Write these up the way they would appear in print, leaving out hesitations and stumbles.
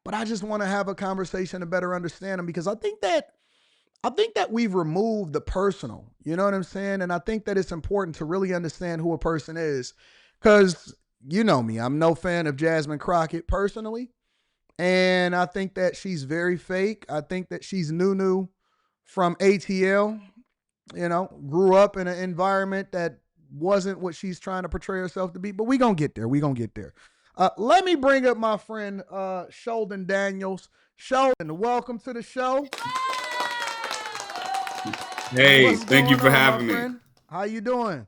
but I just want to have a conversation to better understand them because I think that we've removed the personal. You know what I'm saying? And I think that it's important to really understand who a person is. Cause you know me, I'm no fan of Jasmine Crockett personally. And I think that she's very fake. I think that she's Nunu from ATL, grew up in an environment that wasn't what she's trying to portray herself to be. But we gonna get there. We gonna get there. Let me bring up my friend Sholdon Daniels. Sholdon, welcome to the show. Hey, What's thank you going for on, my having me. friend? How you doing?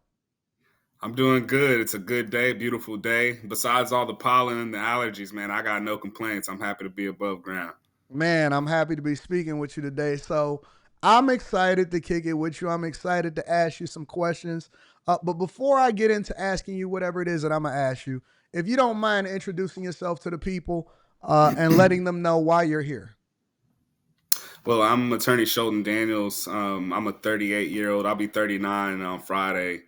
I'm doing good. It's a good day, beautiful day. Besides all the pollen and the allergies, man, I got no complaints. I'm happy to be above ground. Man, I'm happy to be speaking with you today. So I'm excited to kick it with you. I'm excited to ask you some questions. But before I get into asking you whatever it is that I'm gonna ask you, if you don't mind introducing yourself to the people and letting them know why you're here. Well, I'm attorney Sholdon Daniels. I'm a 38-year-old. I'll be 39 on Friday.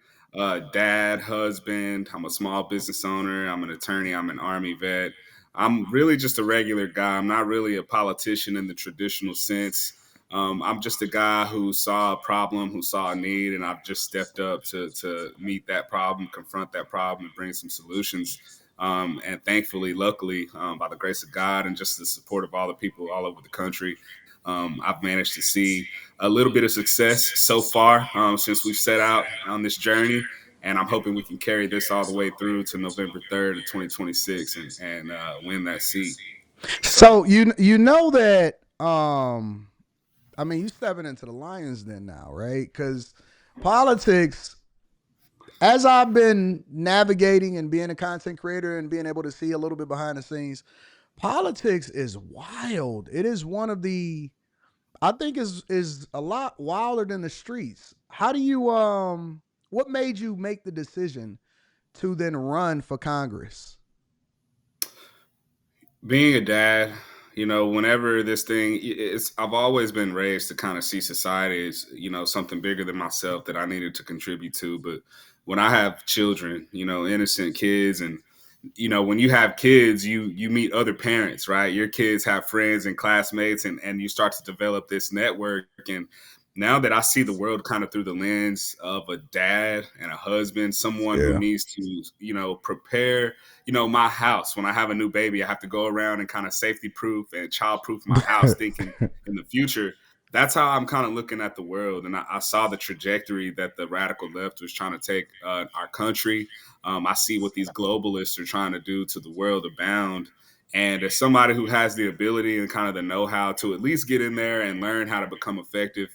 Dad, husband. I'm a small business owner. I'm an attorney. I'm an Army vet. I'm really just a regular guy. I'm not really a politician in the traditional sense. I'm just a guy who saw a problem, who saw a need, and I've just stepped up to meet that problem, confront that problem, and bring some solutions. And thankfully, luckily, by the grace of God and just the support of all the people all over the country, I've managed to see a little bit of success so far since we've set out on this journey. And I'm hoping we can carry this all the way through to November 3rd of 2026 and win that seat. So, So you know that I mean you stepping into the lions den now, right? Because politics, as I've been navigating and being a content creator and being able to see a little bit behind the scenes, politics is wild. It is one of the I think is a lot wilder than the streets. How do you what made you make the decision to then run for Congress? being a dad, whenever this thing, I've always been raised to kind of see society as, something bigger than myself that I needed to contribute to. But when I have children, innocent kids, and when you have kids, you meet other parents, right? Your kids have friends and classmates, and you start to develop this network. And now that I see the world kind of through the lens of a dad and a husband, someone who Yeah. needs to, prepare, my house. When I have a new baby, I have to go around and kind of safety proof and child proof my house, thinking in the future. That's how I'm kind of looking at the world. And I saw the trajectory that the radical left was trying to take our country. I see what these globalists are trying to do to the world abound. And as somebody who has the ability and kind of the know-how to at least get in there and learn how to become effective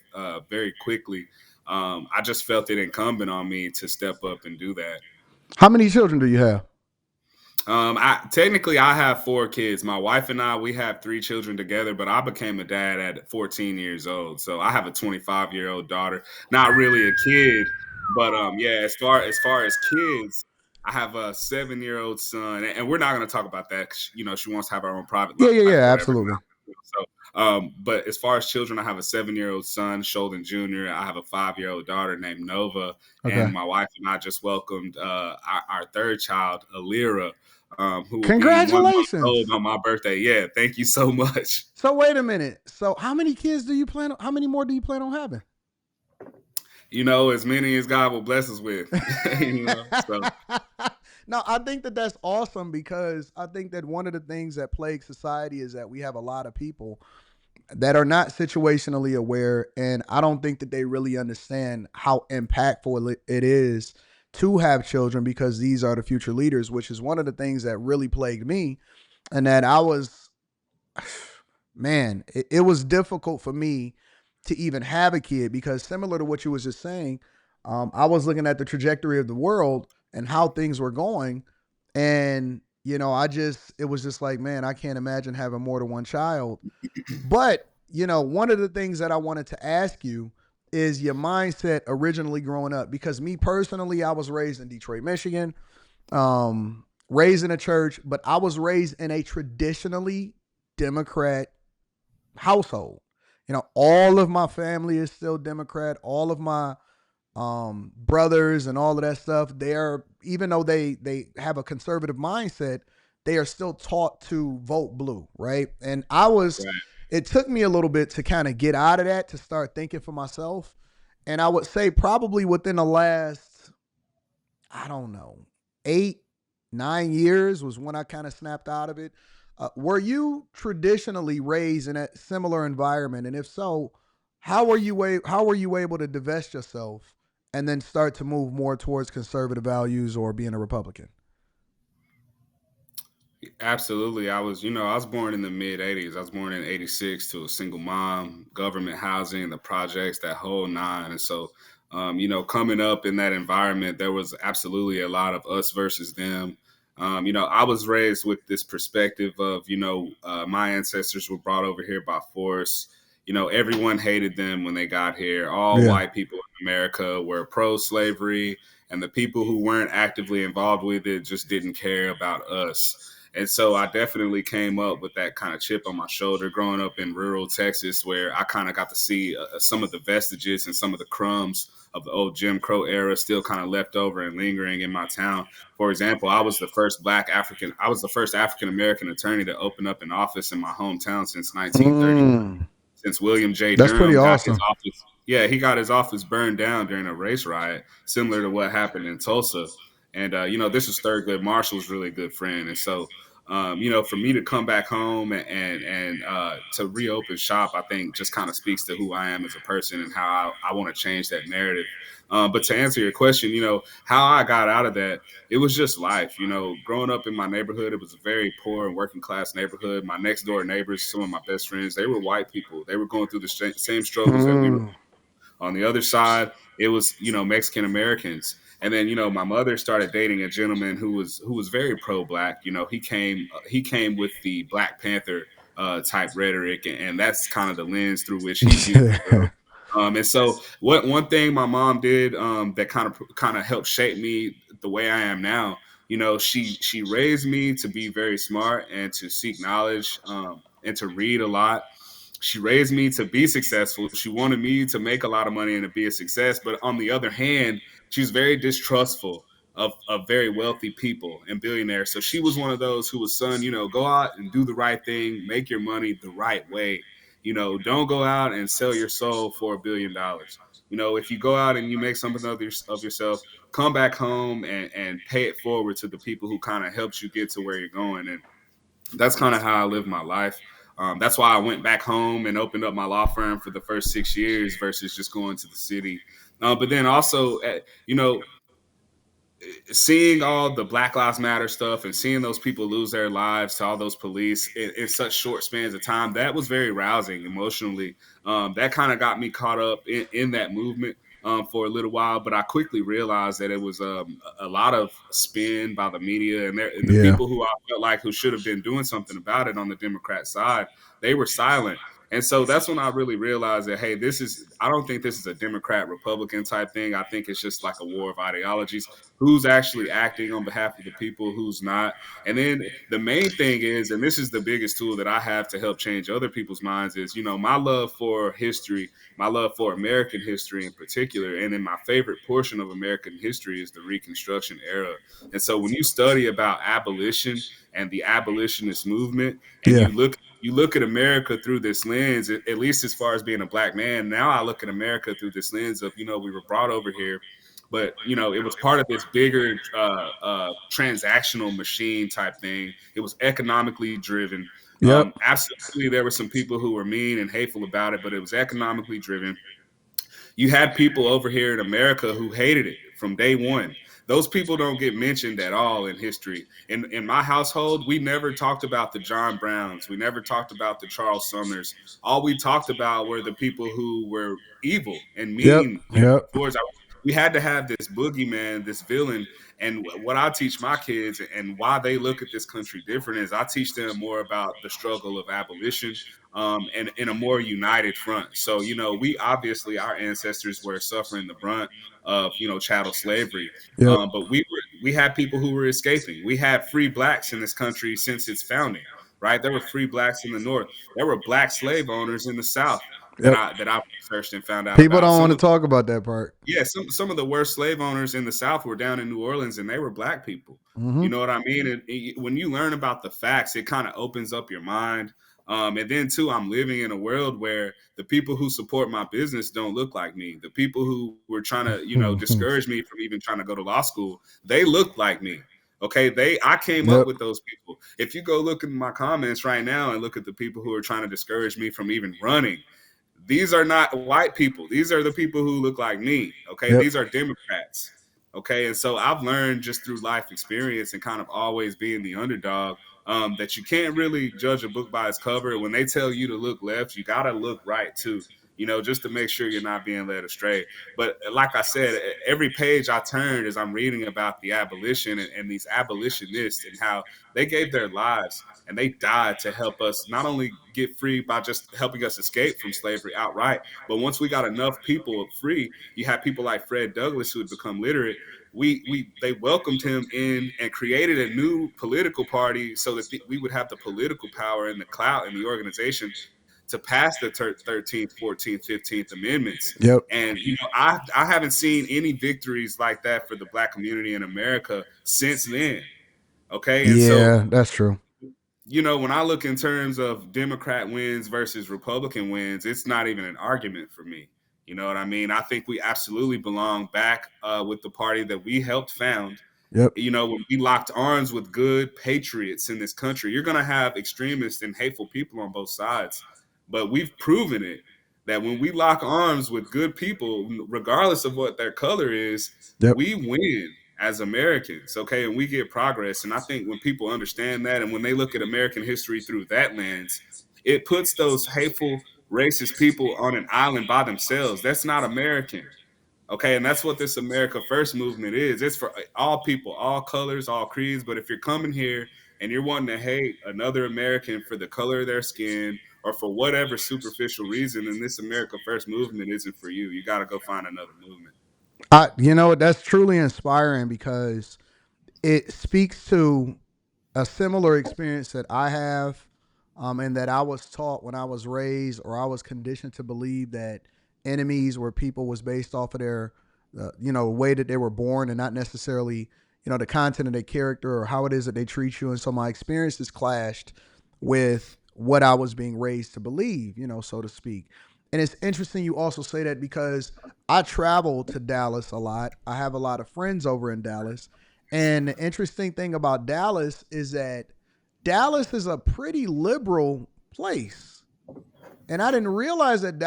very quickly, I just felt it incumbent on me to step up and do that. How many children do you have? I have four kids. My wife and I, we have three children together, but I became a dad at 14 years old. So I have a 25-year-old daughter. Not really a kid, but yeah, as far as kids, I have a 7-year-old son, and we're not going to talk about that. 'Cause, she wants to have her own private Yeah, life yeah, or yeah, whatever. absolutely. So, but as far as children, I have a 7-year-old son, Sholdon Jr. I have a 5-year-old daughter named Nova, Okay. and my wife and I just welcomed our third child, Alira, who will be 1 month old Congratulations. on my birthday. Yeah, thank you so much. So wait a minute. So how many kids do you plan on, how many more do you plan on having? As many as God will bless us with. So No, I think that that's awesome because I think that one of the things that plagues society is that we have a lot of people that are not situationally aware, and I don't think that they really understand how impactful it is to have children because these are the future leaders, which is one of the things that really plagued me, and that I was, man, it was difficult for me to even have a kid because similar to what you was just saying, I was looking at the trajectory of the world and how things were going, and it was just like, man, I can't imagine having more than one child. But, one of the things that I wanted to ask you is your mindset originally growing up. Because me personally, I was raised in Detroit, Michigan, raised in a church, but I was raised in a traditionally Democrat household. All of my family is still Democrat. All of my brothers and all of that stuff, they're, even though they have a conservative mindset, they are still taught to vote blue, right? And I was, Right. it took me a little bit to kind of get out of that to start thinking for myself. And I would say probably within the last, I don't know, 8, 9 years was when I kind of snapped out of it. Were you traditionally raised in a similar environment? And if so, how were you able to divest yourself and then start to move more towards conservative values or being a Republican? Absolutely. I was born in the mid 80s. I was born in 86 to a single mom, government housing, the projects, that whole nine. And so, coming up in that environment, there was absolutely a lot of us versus them. I was raised with this perspective of, my ancestors were brought over here by force. Everyone hated them when they got here. All Yeah. white people in America were pro slavery, and the people who weren't actively involved with it just didn't care about us. And so I definitely came up with that kind of chip on my shoulder growing up in rural Texas, where I kind of got to see some of the vestiges and some of the crumbs of the old Jim Crow era still kind of left over and lingering in my town. For example, I was the first African American attorney to open up an office in my hometown since 1930, Mm, since William J. that's pretty Durham got his awesome. office. Yeah, he got his office burned down during a race riot, similar to what happened in Tulsa. And this was Thurgood Marshall's really good friend. And so, for me to come back home and to reopen shop, I think just kind of speaks to who I am as a person and how I want to change that narrative. But to answer your question, how I got out of that, it was just life. Growing up in my neighborhood, it was a very poor and working class neighborhood. My next door neighbors, some of my best friends, they were white people. They were going through the same struggles that we were. Mm. On the other side, it was, Mexican Americans. And then, my mother started dating a gentleman who was very pro black. He came with the Black Panther type rhetoric, and that's kind of the lens through which he viewed the world. And so, what one thing my mom did, that kind of helped shape me the way I am now. She raised me to be very smart and to seek knowledge, and to read a lot. She raised me to be successful. She wanted me to make a lot of money and to be a success. But on the other hand, she's very distrustful of very wealthy people and billionaires. So she was one of those who was, son, go out and do the right thing, make your money the right way. Don't go out and sell your soul for $1 billion. If you go out and you make something of yourself, come back home and pay it forward to the people who kind of helped you get to where you're going. And that's kind of how I live my life. That's why I went back home and opened up my law firm for the first 6 years versus just going to the city. But then also, seeing all the Black Lives Matter stuff and seeing those people lose their lives to all those police in such short spans of time, that was very rousing emotionally. That kind of got me caught up in that movement for a little while, but I quickly realized that it was a lot of spin by the media and the Yeah. people who I felt like who should have been doing something about it on the Democrat side, they were silent. And so that's when I really realized that, hey, I don't think this is a Democrat Republican type thing. I think it's just like a war of ideologies. Who's actually acting on behalf of the people, who's not. And then the main thing is, and this is the biggest tool that I have to help change other people's minds, is, my love for history, my love for American history in particular. And then my favorite portion of American history is the Reconstruction era. And so when you study about abolition and the abolitionist movement, and Yeah. you look at America through this lens, at least as far as being a black man. Now I look at America through this lens of, we were brought over here, but it was part of this bigger transactional machine type thing. It was economically driven. Yep. Absolutely, there were some people who were mean and hateful about it, but it was economically driven. You had people over here in America who hated it from day one. Those people don't get mentioned at all in history. In my household, we never talked about the John Browns. We never talked about the Charles Summers. All we talked about were the people who were evil and Yep. mean, Yep. towards our. We had to have this boogeyman, this villain. And what I teach my kids and why they look at this country different is I teach them more about the struggle of abolition, and in a more united front. So, we obviously, our ancestors were suffering the brunt of, chattel slavery. Yep. But we had people who were escaping. We had free blacks in this country since its founding, right? There were free blacks in the North. There were black slave owners in the South. Yep. that I've researched and found out People about. don't want to talk about that part. Some of the worst slave owners in the South were down in New Orleans, and they were black people. Hmm. You know what I mean? And when you learn about the facts, it kind of opens up your mind. And then too, I'm living in a world where the people who support my business don't look like me. The people who were trying to, discourage me from even trying to go to law school, they look like me. Okay, I came up Yep. with those people. If you go look in my comments right now and look at the people who are trying to discourage me from even running, these are not white people. These are the people who look like me. Okay. Yep. These are Democrats. Okay. And so I've learned just through life experience and kind of always being the underdog, that you can't really judge a book by its cover. When they tell you to look left, you got to look right too, just to make sure you're not being led astray. But like I said, every page I turned as I'm reading about the abolition and these abolitionists and how they gave their lives and they died to help us not only get free by just helping us escape from slavery outright, but once we got enough people free, you have people like Fred Douglass who had become literate. They welcomed him in and created a new political party so that we would have the political power and the clout and the organization to pass the 13th, 14th, 15th Amendments. Yep. And I haven't seen any victories like that for the black community in America since then. Okay, and so Yeah, that's true. when I look in terms of Democrat wins versus Republican wins, it's not even an argument for me. You know what I mean? I think we absolutely belong back with the party that we helped found. Yep. When we locked arms with good patriots in this country, you're going to have extremists and hateful people on both sides. But we've proven it that when we lock arms with good people, regardless of what their color is, Yep. we win as Americans, okay? And we get progress. And I think when people understand that and when they look at American history through that lens, it puts those hateful, racist people on an island by themselves. That's not American. Okay, and that's what this America First movement is. It's for all people, all colors, all creeds. But if you're coming here and you're wanting to hate another American for the color of their skin or for whatever superficial reason, then this America First movement isn't for you. You got to go find another movement. That's truly inspiring because it speaks to a similar experience that I have, and that I was taught when I was raised, or I was conditioned to believe that enemies were people was based off of their, way that they were born, and not necessarily, the content of their character or how it is that they treat you. And so my experiences clashed with what I was being raised to believe, so to speak. And it's interesting you also say that because I travel to Dallas a lot. I have a lot of friends over in Dallas. And the interesting thing about Dallas is that Dallas is a pretty liberal place. And I didn't realize that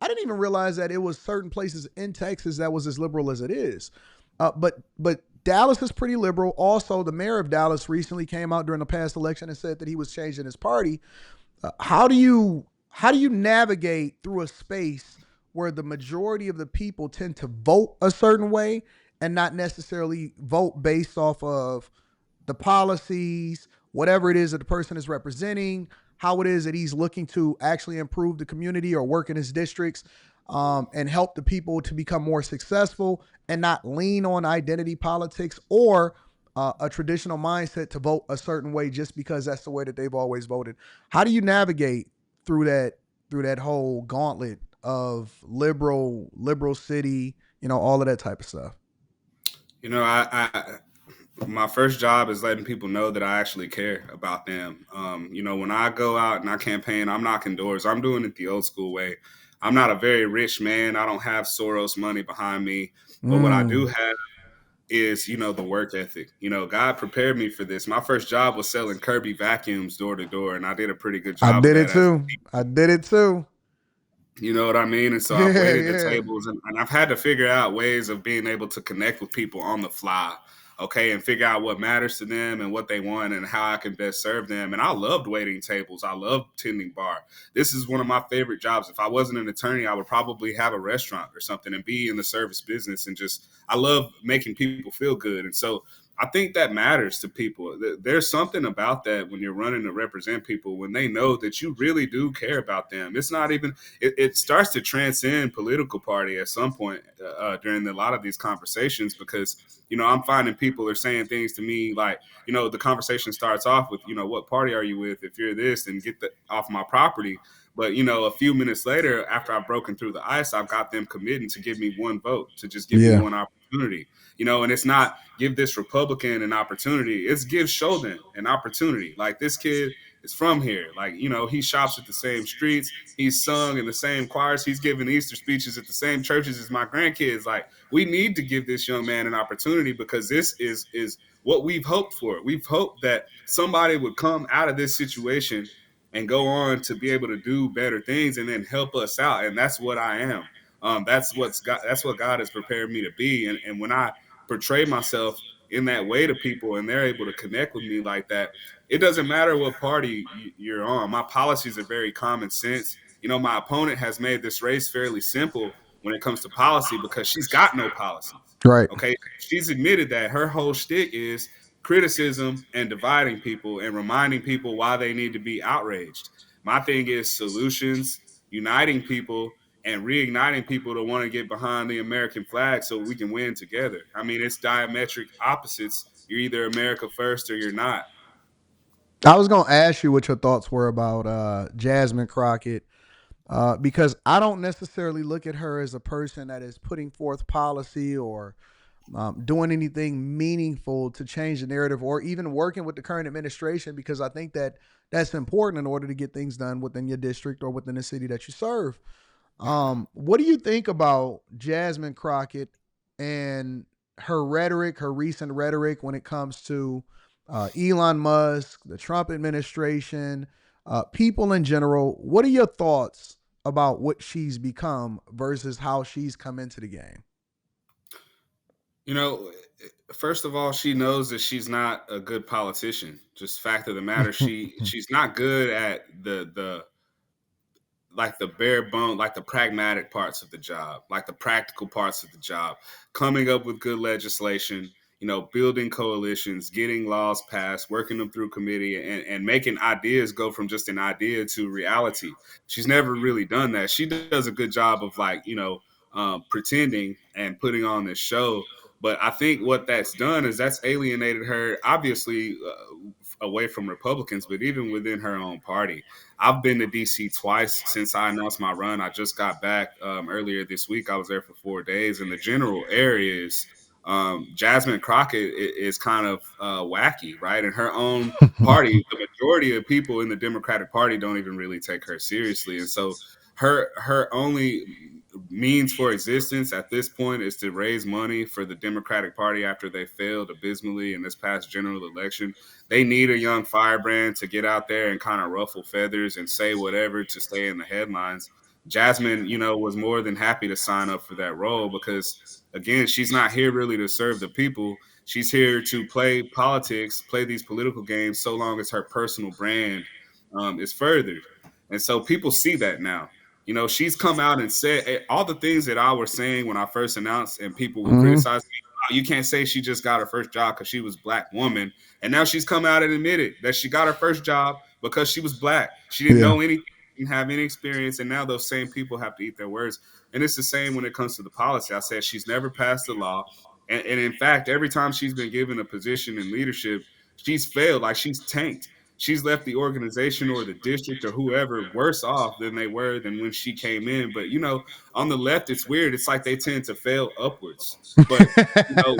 I didn't even realize that it was certain places in Texas that was as liberal as it is. But Dallas is pretty liberal. Also, the mayor of Dallas recently came out during the past election and said that he was changing his party. How do you navigate through a space where the majority of the people tend to vote a certain way and not necessarily vote based off of the policies, whatever it is that the person is representing, how it is that he's looking to actually improve the community or work in his districts, and help the people to become more successful and not lean on identity politics or a traditional mindset to vote a certain way just because that's the way that they've always voted. How do you navigate through that whole gauntlet of liberal city, all of that type of stuff? I my first job is letting people know that I actually care about them. When I go out and I campaign, I'm knocking doors. I'm doing it the old school way. I'm not a very rich man. I don't have Soros money behind me, but what I do Mm. have is the work ethic. God prepared me for this. My first job was selling Kirby vacuums door to door, and I did a pretty good I job of did it that as too. I did it too. you know what I mean? And so I've Yeah, waited the yeah. tables and I've had to figure out ways of being able to connect with people on the fly, okay, and figure out what matters to them and what they want and how I can best serve them. And I loved waiting tables. I loved tending bar. This is one of my favorite jobs. If I wasn't an attorney, I would probably have a restaurant or something and be in the service business and just I love making people feel good. And so I think that matters to people. There's something about that when you're running to represent people when they know that you really do care about them. It's not even it starts to transcend political party at some point during a lot of these conversations because I'm finding people are saying things to me like the conversation starts off with what party are you with if you're this and get off my property, But a few minutes later, after I've broken through the ice, I've got them committing to give me one vote, to just give me Yeah. one opportunity. And it's not give this Republican an opportunity; it's give Sholdon an opportunity. Like, this kid is from here. Like, he shops at the same streets. He's sung in the same choirs. He's given Easter speeches at the same churches as my grandkids. Like, we need to give this young man an opportunity, because this is what we've hoped for. We've hoped that somebody would come out of this situation and go on to be able to do better things and then help us out. And that's what I am. That's what God has prepared me to be. And when I portray myself in that way to people and they're able to connect with me like that, it doesn't matter what party you're on. My policies are very common sense. My opponent has made this race fairly simple when it comes to policy, because she's got no policies. Right. Okay. She's admitted that her whole shtick is criticism and dividing people and reminding people why they need to be outraged. My thing is solutions, uniting people, and reigniting people to want to get behind the American flag so we can win together. I mean, it's diametric opposites. You're either America first or you're not. I was gonna ask you what your thoughts were about Jasmine Crockett, because I don't necessarily look at her as a person that is putting forth policy or doing anything meaningful to change the narrative or even working with the current administration, because I think that that's important in order to get things done within your district or within the city that you serve. What do you think about Jasmine Crockett and her rhetoric, her recent rhetoric when it comes to Elon Musk, the Trump administration, people in general? What are your thoughts about what she's become versus how she's come into the game? You know, First of all, she knows that she's not a good politician. Just fact of the matter, she's not good at the like the bare bone, like the pragmatic parts of the job, like the practical parts of the job, coming up with good legislation, building coalitions, getting laws passed, working them through committee, and making ideas go from just an idea to reality. She's never really done that. She does a good job of, like, pretending and putting on this show. But I think what that's done is that's alienated her, obviously, away from Republicans, but even within her own party. I've been to DC twice since I announced my run. I just got back earlier this week. I was there for 4 days, and the general area is Jasmine Crockett is kind of wacky, right? In her own party, the majority of people in the Democratic Party don't even really take her seriously, and so her only means for existence at this point is to raise money for the Democratic Party after they failed abysmally in this past general election. They need a young firebrand to get out there and kind of ruffle feathers and say whatever to stay in the headlines. Jasmine, was more than happy to sign up for that role, because, again, she's not here really to serve the people. She's here to play politics, play these political games, so long as her personal brand is furthered. And so people see that now. She's come out and said all the things that I was saying when I first announced, and people would Hmm. criticize me. "Oh, you can't say she just got her first job because she was a Black woman." And now she's come out and admitted that she got her first job because she was Black. She didn't Yeah. know anything, didn't have any experience, and now those same people have to eat their words. And it's the same when it comes to the policy. I said she's never passed a law. And in fact, every time she's been given a position in leadership, she's failed. Like, she's tanked. She's left the organization or the district or whoever worse off than they were than when she came in. But on the left, it's weird. It's like they tend to fail upwards. But you know,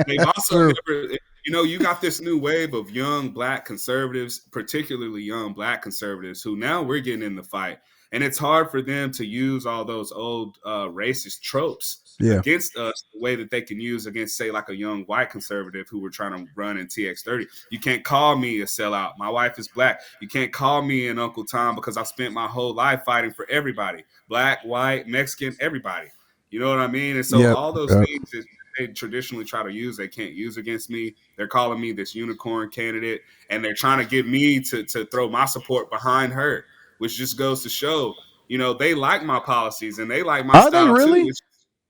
they've That's also true. never. You got this new wave of young Black conservatives, particularly young Black conservatives, who now we're getting in the fight, and it's hard for them to use all those old racist tropes Yeah. against us the way that they can use against, say, like a young white conservative who were trying to run in TX30. You can't call me a sellout. My wife is Black. You can't call me an Uncle Tom because I've spent my whole life fighting for everybody, Black, white, Mexican, everybody. You know what I mean? And so Yep. all those Yep. things that they traditionally try to use, they can't use against me. They're calling me this unicorn candidate, and they're trying to get me to throw my support behind her, which just goes to show, they like my policies and they like my Are they style too. really?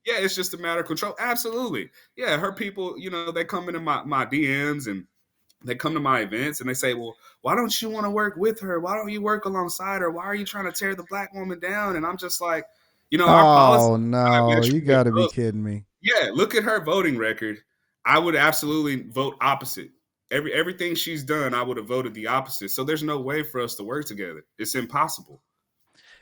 Yeah, it's just a matter of control. Absolutely. Yeah, her people, they come into my DMs, and they come to my events, and they say, "Well, why don't you want to work with her? Why don't you work alongside her? Why are you trying to tear the Black woman down?" And I'm just like, our policy Oh is no, you diametrically got to be opposed. kidding me. Yeah, look at her voting record. I would absolutely vote opposite. Everything she's done, I would have voted the opposite. So there's no way for us to work together. It's impossible.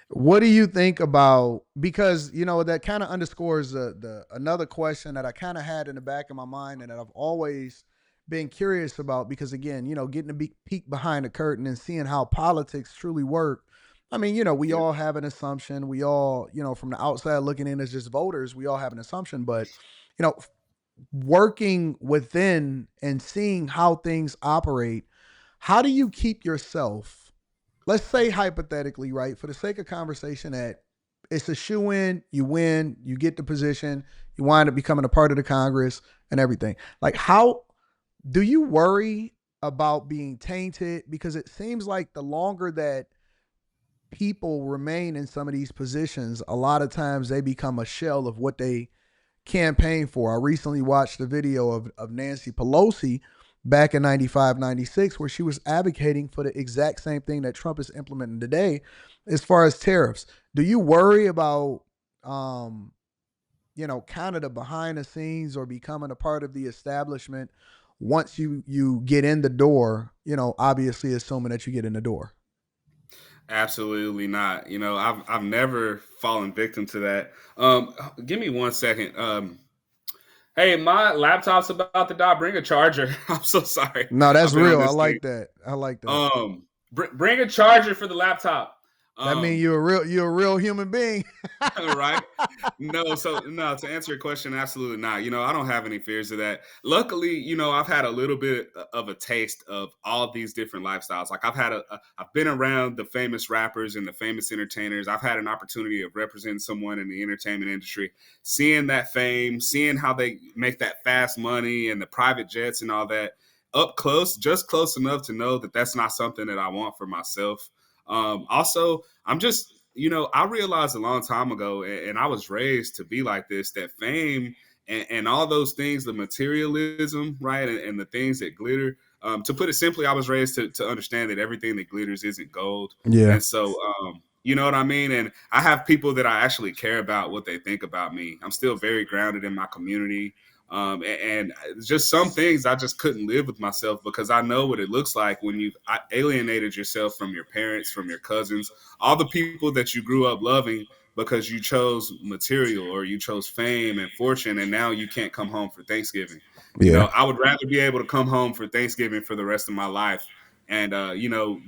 What do you think about, because that kind of underscores the another question that I kind of had in the back of my mind and that I've always been curious about, because again, getting a big peek behind the curtain and seeing how politics truly work. I mean, we Yeah, all have an assumption. We all, from the outside looking in as just voters, we all have an assumption, but you know, working within and seeing how things operate, how do you keep yourself, let's say hypothetically, right, for the sake of conversation, that it's a shoe in, you win, you get the position, you wind up becoming a part of the Congress and everything. Like, how do you worry about being tainted? Because it seems like the longer that people remain in some of these positions, a lot of times they become a shell of what they campaign for. I recently watched a video of Nancy Pelosi back in 95, 96, where she was advocating for the exact same thing that Trump is implementing today as far as tariffs. Do you worry about, um, kind of the behind the scenes or becoming a part of the establishment once you get in the door, obviously assuming that you get in the door? absolutely not. I've never fallen victim to that. Give me 1 second. Hey, my laptop's about to die. Bring a charger. I'm so sorry. No, I've that's been on real. I this thing. like that. I like that. Bring a charger for the laptop. That means Um, you're a real human being. right? No, so no, to answer your question, absolutely not. I don't have any fears of that. Luckily, I've had a little bit of a taste of all these different lifestyles. Like I've been around the famous rappers and the famous entertainers. I've had an opportunity of representing someone in the entertainment industry, seeing that fame, seeing how they make that fast money and the private jets and all that up close, just close enough to know that that's not something that I want for myself. Also, I'm just I realized a long time ago, and I was raised to be like this, that fame and all those things, the materialism, right, and the things that glitter. To put it simply, I was raised to understand that everything that glitters isn't gold. Yeah. And so, you know what I mean? And I have people that I actually care about what they think about me. I'm still very grounded in my community. And just some things I just couldn't live with myself because I know what it looks like when you've alienated yourself from your parents, from your cousins, all the people that you grew up loving because you chose material or you chose fame and fortune, and now you can't come home for Thanksgiving. Yeah. I would rather be able to come home for Thanksgiving for the rest of my life and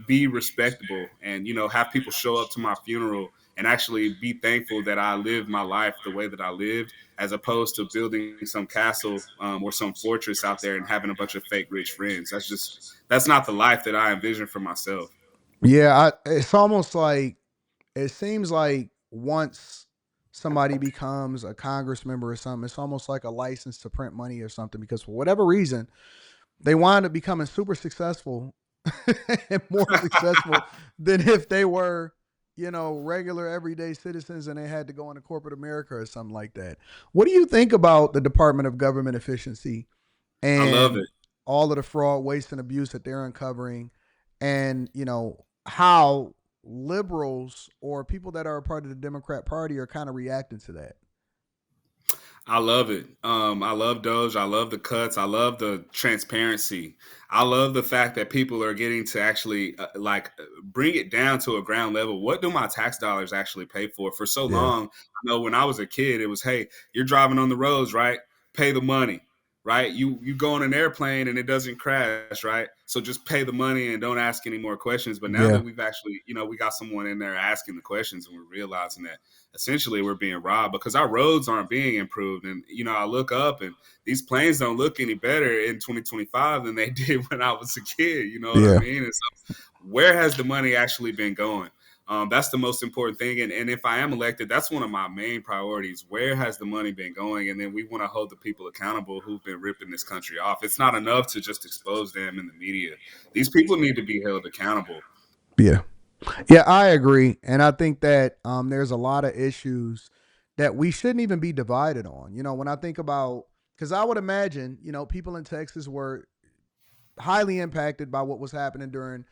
be respectable and have people show up to my funeral and actually be thankful that I lived my life the way that I lived, as opposed to building some castle or some fortress out there and having a bunch of fake rich friends. That's not the life that I envision for myself. Yeah, it's almost like, it seems like once somebody becomes a Congress member or something, it's almost like a license to print money or something, because for whatever reason, they wind up becoming super successful and more successful than if they were, regular everyday citizens and they had to go into corporate America or something like that. What do you think about the Department of Government Efficiency I love and it. all of the fraud, waste, and abuse that they're uncovering, and how liberals or people that are a part of the Democrat Party are kind of reacting to that? I love it. I love Doge. I love the cuts. I love the transparency. I love the fact that people are getting to actually bring it down to a ground level. What do my tax dollars actually pay for? For so Yeah, long, I know when I was a kid, it was, hey, you're driving on the roads, right? Pay the money, right? You go on an airplane and it doesn't crash, right? So just pay the money and don't ask any more questions. But now yeah, that we've actually, we got someone in there asking the questions, and we're realizing that essentially we're being robbed because our roads aren't being improved. And I look up and these planes don't look any better in 2025 than they did when I was a kid. You know what I yeah, mean? And so, where has the money actually been going? That's the most important thing. And if I am elected, that's one of my main priorities. Where has the money been going? And then we want to hold the people accountable who've been ripping this country off. It's not enough to just expose them in the media. These people need to be held accountable. yeah. Yeah, I agree, and I think that there's a lot of issues that we shouldn't even be divided on. When I think about, because I would imagine, people in Texas were highly impacted by what was happening during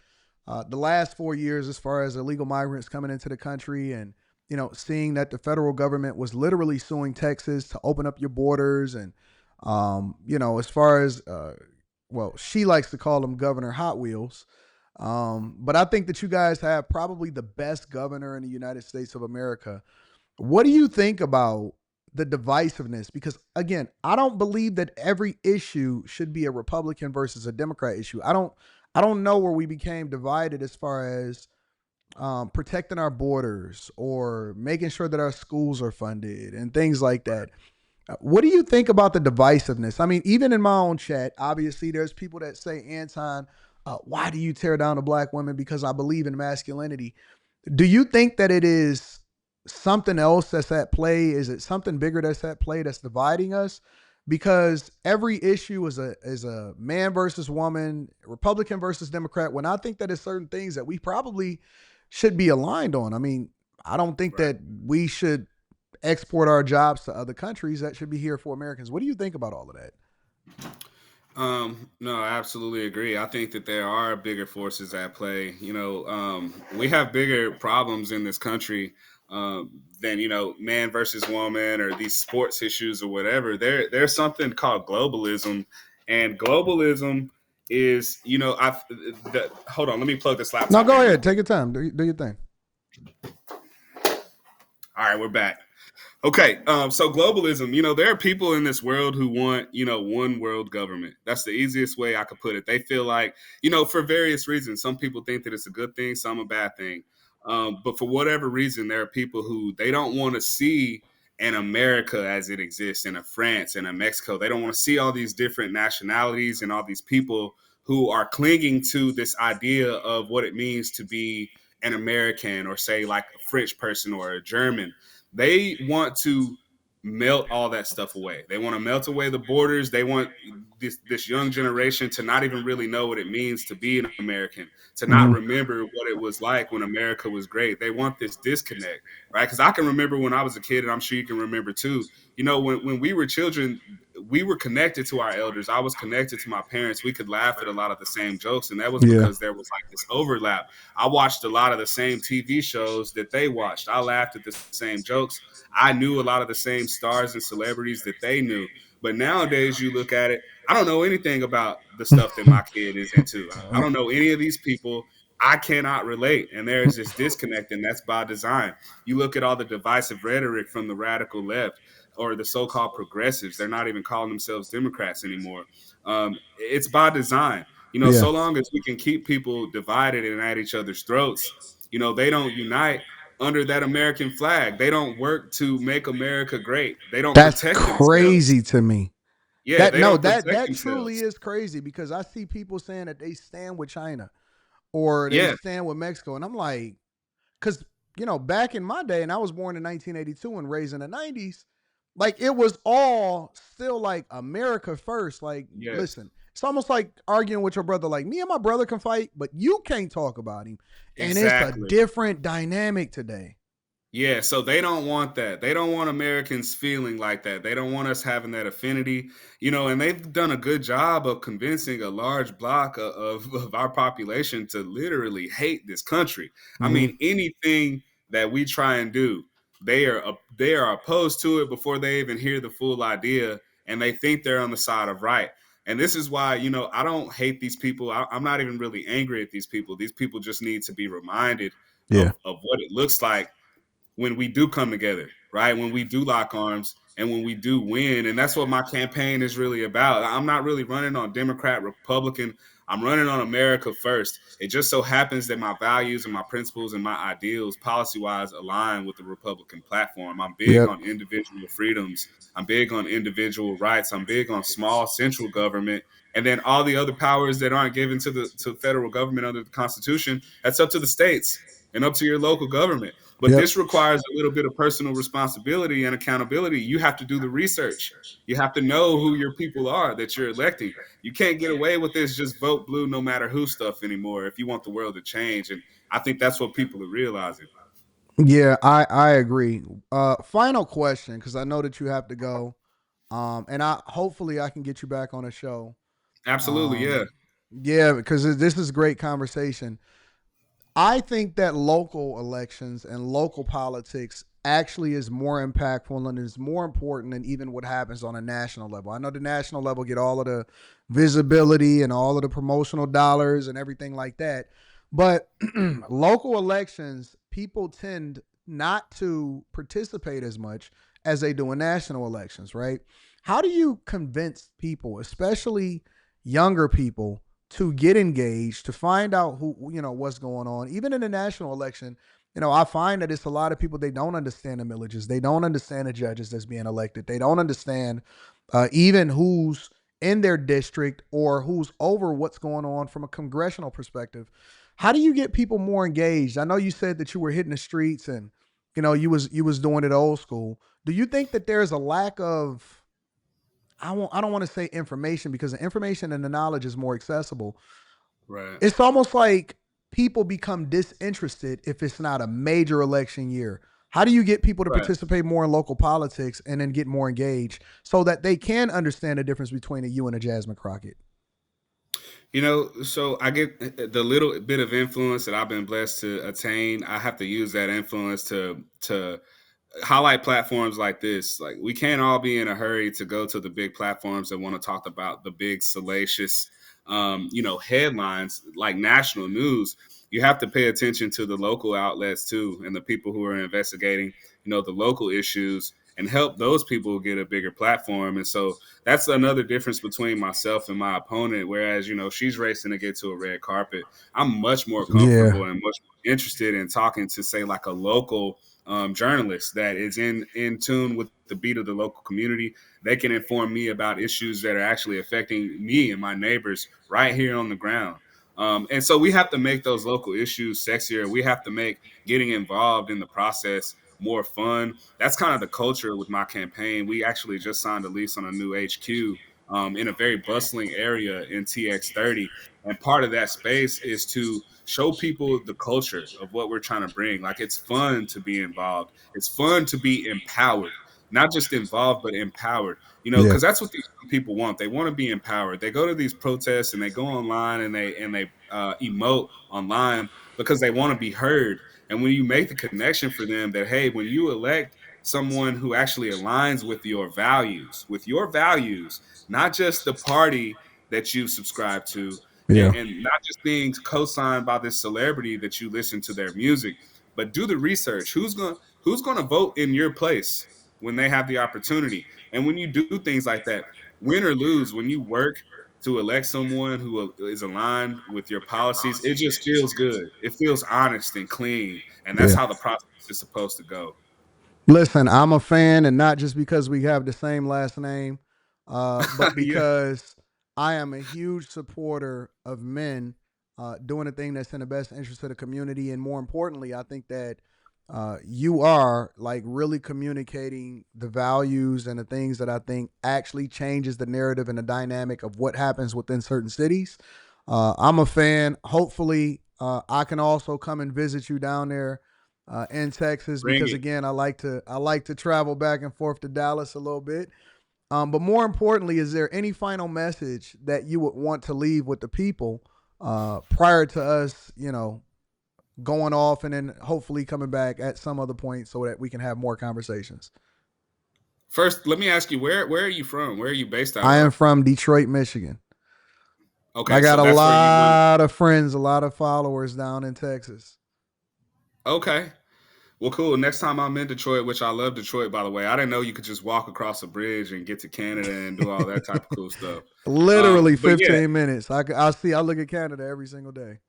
the last 4 years, as far as illegal migrants coming into the country, and seeing that the federal government was literally suing Texas to open up your borders, and as far as well, she likes to call them Governor Hot Wheels. But I think that you guys have probably the best governor in the United States of America. What do you think about the divisiveness? Because again, I don't believe that every issue should be a Republican versus a Democrat issue. I don't know where we became divided as far as protecting our borders or making sure that our schools are funded and things like that. What do you think about the divisiveness? I mean, even in my own chat, obviously, there's people that say, Anton, why do you tear down a black woman? Because I believe in masculinity. Do you think that it is something else that's at play? Is it something bigger that's at play that's dividing us? Because every issue is a man versus woman, Republican versus Democrat. When I think that it's certain things that we probably should be aligned on. I mean, I don't think Right. that we should export our jobs to other countries. That should be here for Americans. What do you think about all of that? No, I absolutely agree. I think that there are bigger forces at play. We have bigger problems in this country than man versus woman or these sports issues or whatever. There's something called globalism, and globalism is hold on, let me plug this No, laptop go in real ahead. quick. Take your time. Do your thing. All right, we're back. Okay, so globalism, there are people in this world who want, one world government. That's the easiest way I could put it. They feel like, for various reasons, some people think that it's a good thing, some a bad thing. But for whatever reason, there are people who they don't want to see an America as it exists, in a France and a Mexico. They don't want to see all these different nationalities and all these people who are clinging to this idea of what it means to be an American, or say like a French person or a German. They want to melt all that stuff away. They want to melt away the borders. They want this young generation to not even really know what it means to be an American, to not Hmm. remember what it was like when America was great. They want this disconnect, right? Because I can remember when I was a kid, and I'm sure you can remember too. When we were children, we were connected to our elders. I was connected to my parents. We could laugh at a lot of the same jokes, and that was Yeah. because there was like this overlap. I watched a lot of the same TV shows that they watched. I laughed at the same jokes. I knew a lot of the same stars and celebrities that they knew. But nowadays, you look at it, I don't know anything about the stuff that my kid is into. I don't know any of these people. I cannot relate. And there is this disconnect, and that's by design. You look at all the divisive rhetoric from the radical left or the so called progressives, they're not even calling themselves Democrats anymore. It's by design. Yeah. So long as we can keep people divided and at each other's throats, they don't unite under that American flag. They don't work to make America great. They don't That's protect themselves. crazy to me. Yeah, That they no, don't that protect that truly themselves. is crazy because I see people saying that they stand with China or they Yeah, stand with Mexico, and I'm like, because back in my day, and I was born in 1982 and raised in the 90s, like it was all still like America first. Like, yes, listen, it's almost like arguing with your brother. Like me and my brother can fight, but you can't talk about him, and it's a exactly. different dynamic today. Yeah, so they don't want that. They don't want Americans feeling like that. They don't want us having that affinity, and they've done a good job of convincing a large block of our population to literally hate this country. I Mm-hmm. mean, anything that we try and do, they are opposed to it before they even hear the full idea, and they think they're on the side of right. And this is why, I don't hate these people. I'm not even really angry at these people. These people just need to be reminded Yeah. of what it looks like when we do come together, right? When we do lock arms and when we do win. And that's what my campaign is really about. I'm not really running on Democrat, Republican. I'm running on America first. It just so happens that my values and my principles and my ideals, policy wise, align with the Republican platform. I'm big Yep. on individual freedoms. I'm big on individual rights. I'm big on small central government. And then all the other powers that aren't given to the federal government under the Constitution, that's up to the states and up to your local government. But Yep. this requires a little bit of personal responsibility and accountability. You have to do the research. You have to know who your people are that you're electing. You can't get away with this just vote blue no matter who stuff anymore if you want the world to change. And I think that's what people are realizing. Yeah, I agree. Final question, because I know that you have to go. And I hopefully I can get you back on a show. Absolutely, Um, yeah. yeah, because this is great conversation. I think that local elections and local politics actually is more impactful and is more important than even what happens on a national level. I know the national level get all of the visibility and all of the promotional dollars and everything like that. But local elections, people tend not to participate as much as they do in national elections, right? How do you convince people, especially younger people, to get engaged, to find out who, what's going on, even in the national election? I find that it's a lot of people, they don't understand the millages, they don't understand the judges that's being elected, they don't understand even who's in their district or who's over what's going on from a congressional perspective. How do you get people more engaged? I know you said that you were hitting the streets and you was doing it old school. Do you think that there's a lack of, I don't want to say information, because the information and the knowledge is more accessible. Right. It's almost like people become disinterested if it's not a major election year. How do you get people to Right. participate more in local politics and then get more engaged so that they can understand the difference between a you and a Jasmine Crockett? So I get the little bit of influence that I've been blessed to attain. I have to use that influence to highlight platforms like this. Like, we can't all be in a hurry to go to the big platforms that want to talk about the big salacious headlines like national news. You have to pay attention to the local outlets too, and the people who are investigating the local issues, and help those people get a bigger platform. And so that's another difference between myself and my opponent. Whereas she's racing to get to a red carpet, I'm much more Yeah, comfortable and much more interested in talking to, say, like a local journalist that is in tune with the beat of the local community. They can inform me about issues that are actually affecting me and my neighbors right here on the ground. And so we have to make those local issues sexier. We have to make getting involved in the process more fun. That's kind of the culture with my campaign. We actually just signed a lease on a new HQ in a very bustling area in TX30. And part of that space is to show people the culture of what we're trying to bring. Like, it's fun to be involved. It's fun to be empowered, not just involved, but empowered. yeah, Because that's what these people want. They want to be empowered. They go to these protests and they go online and they emote online because they want to be heard. And when you make the connection for them that, hey, when you elect someone who actually aligns with your values, not just the party that you subscribe to, yeah, and not just being co-signed by this celebrity that you listen to their music, but do the research. Who's gonna vote in your place when they have the opportunity? And when you do things like that, win or lose, when you work to elect someone who is aligned with your policies, it just feels good. It feels honest and clean, and that's yeah. how the process is supposed to go. Listen, I'm a fan, and not just because we have the same last name, but Yeah, because I am a huge supporter of men doing the thing that's in the best interest of the community. And more importantly, I think that you are like really communicating the values and the things that I think actually changes the narrative and the dynamic of what happens within certain cities. I'm a fan. Hopefully, I can also come and visit you down there in Texas, bring because it. again, I like to travel back and forth to Dallas a little bit. But more importantly, is there any final message that you would want to leave with the people prior to us, going off and then hopefully coming back at some other point so that we can have more conversations? First, let me ask you, where are you from? Where are you based out I am of? from Detroit, Michigan. I Okay, got so a that's where you want. lot of friends, a lot of followers down in Texas. Okay. Well, cool. Next time I'm in Detroit, which I love Detroit, by the way. I didn't know you could just walk across a bridge and get to Canada and do all that type of cool stuff. Literally But yeah, 15 minutes. I look at Canada every single day.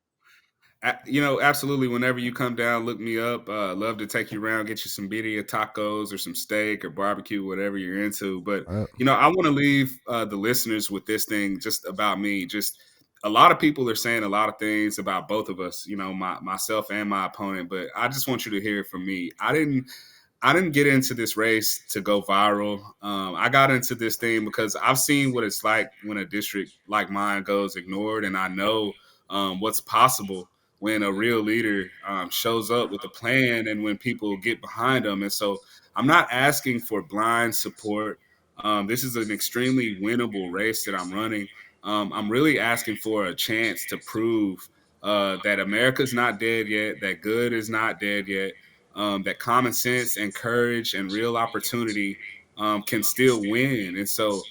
absolutely. Whenever you come down, look me up. Love to take you around, get you some birria tacos or some steak or barbecue, whatever you're into. But Uh, I want to leave the listeners with this thing just about me. Just, a lot of people are saying a lot of things about both of us. Myself and my opponent. But I just want you to hear it from me. I didn't get into this race to go viral. I got into this thing because I've seen what it's like when a district like mine goes ignored, and I know what's possible when a real leader shows up with a plan and when people get behind them. And so I'm not asking for blind support. This is an extremely winnable race that I'm running. I'm really asking for a chance to prove that America's not dead yet, that good is not dead yet, that common sense and courage and real opportunity can still win. And so,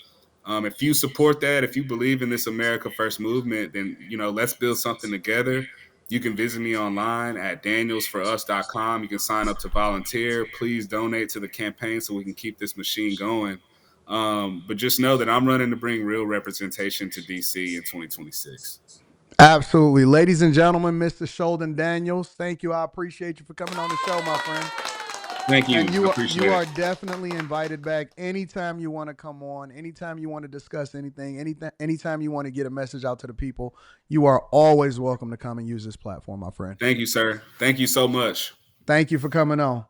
if you support that, if you believe in this America First movement, then let's build something together. You can visit me online at danielsforus.com. You can sign up to volunteer. Please donate to the campaign so we can keep this machine going. But just know that I'm running to bring real representation to DC in 2026. Absolutely. Ladies and gentlemen, Mr. Sholdon Daniels, thank you. I appreciate you for coming on the show, my friend. Thank And you. you Appreciate are it. definitely invited back anytime you want to come on, anytime you want to discuss anytime you want to get a message out to the people. You are always welcome to come and use this platform, my friend. Thank you, sir. Thank you so much. Thank you for coming on.